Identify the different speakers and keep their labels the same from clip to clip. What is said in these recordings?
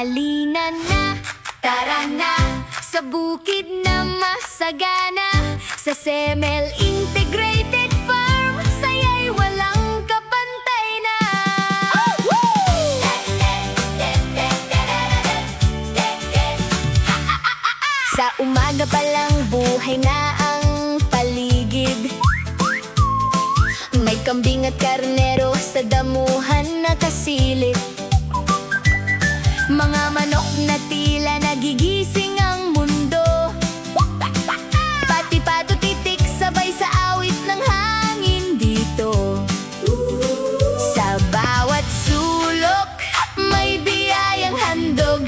Speaker 1: halina na, tara na sa bukid na masagana, sa Semel Integrated Farm, saya'y walang kapantay na. Sa umaga pa lang buhay na ang paligid, may kambing at karnero sa damuhan na kasilip, mga manok na tila nagigising ang mundo, pati pato titik sabay sa awit ng hangin dito. Sa bawat sulok may biyayang handog,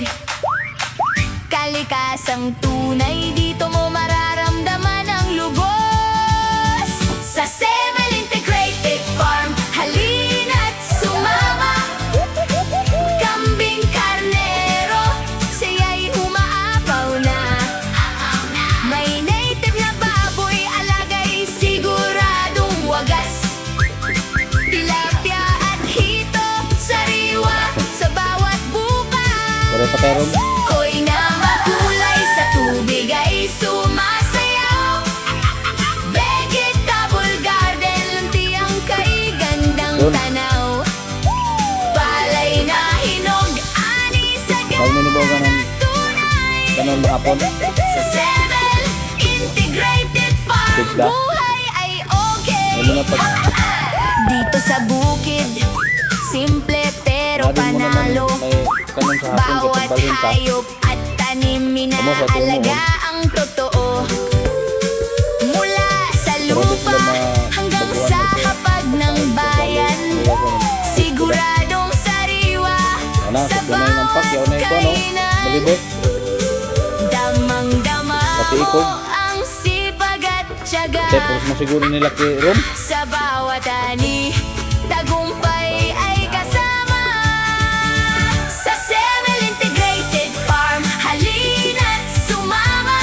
Speaker 1: kalikasang tunay dito mo mararamdaman ang lubos. Sa Semel Integrated Farm, halina't sumama, kambing karnero, saya'y umaapaw na. May native na baboy, alagay siguradong wagas, tilapia at hito, sariwa sa bawat
Speaker 2: Pero pa tayo
Speaker 1: bukas. Koy na makulay sa tubig ay sumasayaw, vegetable garden, lunti ang kay gandang tanaw, palay na hinog, ani sa
Speaker 2: Huwag mo nibaw ka ng
Speaker 1: tunay.
Speaker 2: kanon mahapon.
Speaker 1: Sa Semel Integrated Farm,
Speaker 2: Bigla.
Speaker 1: buhay ay okay.
Speaker 2: Ano na pag
Speaker 1: Dito sa bukid, simple pero
Speaker 2: Sabi mo naman
Speaker 1: panalo,
Speaker 2: may kanon sa hapon
Speaker 1: bawat
Speaker 2: kapag balhin ka.
Speaker 1: hayop at tanim
Speaker 2: Amo, sa
Speaker 1: minaalaga ang totoo. Mula sa
Speaker 2: Pero di
Speaker 1: lupa
Speaker 2: sila
Speaker 1: hanggang
Speaker 2: mabaguan
Speaker 1: sa
Speaker 2: kasi
Speaker 1: hapag ng bayan,
Speaker 2: Wala ko nun.
Speaker 1: siguradong sariwa
Speaker 2: Ano,
Speaker 1: sa
Speaker 2: sa tunay ng pak, yaw na ito, ano?
Speaker 1: kainan.
Speaker 2: Malibot.
Speaker 1: Damang-dama
Speaker 2: Pati
Speaker 1: mo
Speaker 2: ikog.
Speaker 1: ang sipag at tiyaga,
Speaker 2: Tapos mo siguro nila kay Rom.
Speaker 1: sa bawat ani, tagumpay ay kasama. Sa Semel Integrated Farm, halina't sumama,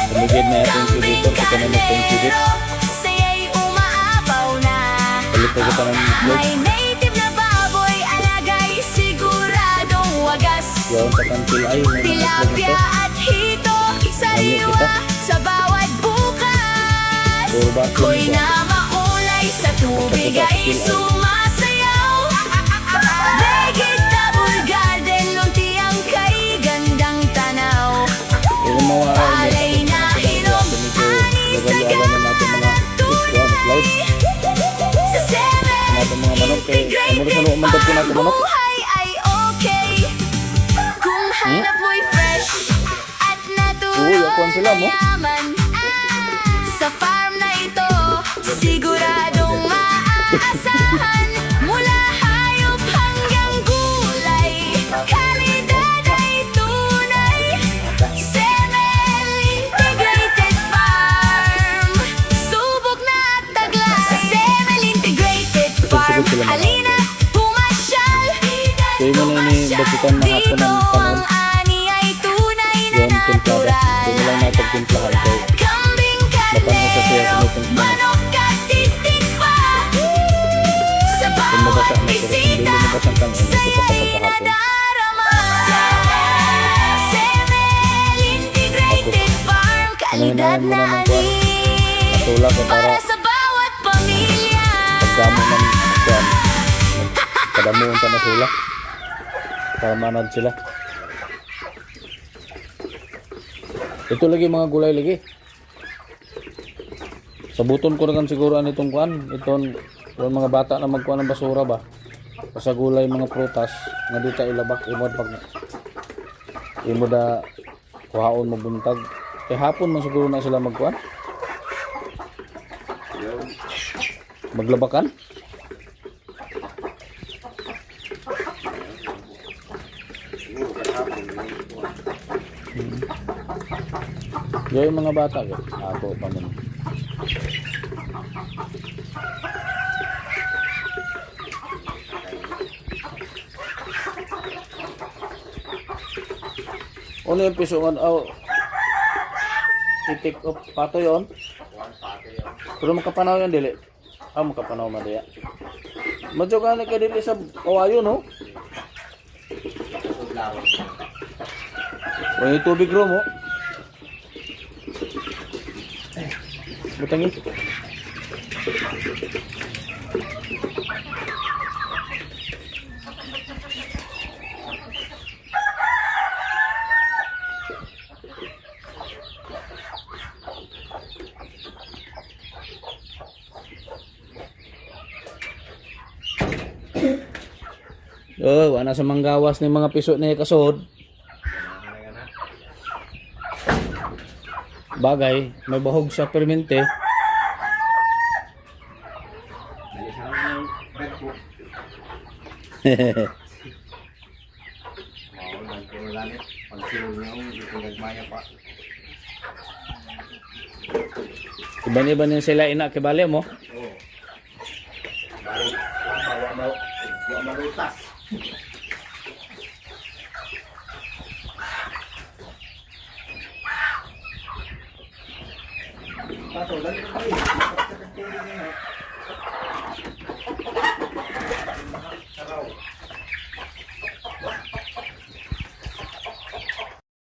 Speaker 2: Tumigid na yung
Speaker 1: kambing
Speaker 2: contributor sa kanon ng contribute.
Speaker 1: karnero, saya'y umaapaw na.
Speaker 2: Palit ko sa ng vlog.
Speaker 1: May native na baboy, alagay siguradong wagas,
Speaker 2: Yaw sa kantil ay may mga vlog
Speaker 1: tilapia
Speaker 2: nito.
Speaker 1: at hito, sariwa
Speaker 2: kita.
Speaker 1: sa bawat bukas.
Speaker 2: Puro ba
Speaker 1: Koy na makulay sa tubig ay sumasayaw, vegetable garden, lunti ang kay gandang tanaw,
Speaker 2: Yung mga
Speaker 1: palay na hinog, ani sa
Speaker 2: nagaluagan na natin mga
Speaker 1: tunay. Sa Semel
Speaker 2: natin mga manok kay ano sa loob man po natin manok.
Speaker 1: buhay ay okay kung hanap mo'y fresh at
Speaker 2: Uy, akuan sila mo.
Speaker 1: yaman. Sa farm na ito, siguradong maaasahan, mula hayop hanggang gulay, kalidad ay tunay. Semel Integrated Farm, subok na at taglay. Sa Semel Integrated Farm,
Speaker 2: sila mga-
Speaker 1: halina pumasyal.
Speaker 2: So yun mo na ini-basitan mga hapon
Speaker 1: Dito
Speaker 2: ng
Speaker 1: ang
Speaker 2: kanon.
Speaker 1: ani ay tunay na
Speaker 2: Yung timplada.
Speaker 1: natural.
Speaker 2: Doon lang natin timplahan kay
Speaker 1: Kambing
Speaker 2: Baka mo sa siya
Speaker 1: karnero,
Speaker 2: sumitong
Speaker 1: manok at titik pa, sa
Speaker 2: kung mabasa
Speaker 1: bawat
Speaker 2: na pero kung hindi
Speaker 1: bisita,
Speaker 2: mabasang kang ano ito
Speaker 1: saya'y
Speaker 2: sa pagkahapon.
Speaker 1: nadarama. Semel Integrated Farm, kalidad
Speaker 2: Ano
Speaker 1: na
Speaker 2: na ng
Speaker 1: ani,
Speaker 2: Natulak ko
Speaker 1: para
Speaker 2: para
Speaker 1: sa bawat pamilya.
Speaker 2: pagdamo ng kuan. Padamuon ka na sila. Para manad sila. Ito lagi mga gulay lagi. Sabuton ko na kan siguro an itong kuan. Itong mga bata na magkuan ng basura ba. Sa gulay mga prutas nga di ta ilabak imod pag imo da kuhaon mo buntag. Kay hapon man siguro na sila magkuan. Maglabakan. Yung mga bata ako pa man. Ano yung pisungan? Oh, i-take off pato yun? Pero makapanaw yan dili. Makapanaw madaya. Madyo ka na ka dili sa kawayo no? O yung tubig ro mo. Butangin. Oh, wala sa manggawas ni mga piso ni kasod. Bagay, may bahog sa permente. Iban-iban din sila ina kibali mo.
Speaker 3: Marutas. Pato, dali ko kayo. Saraw.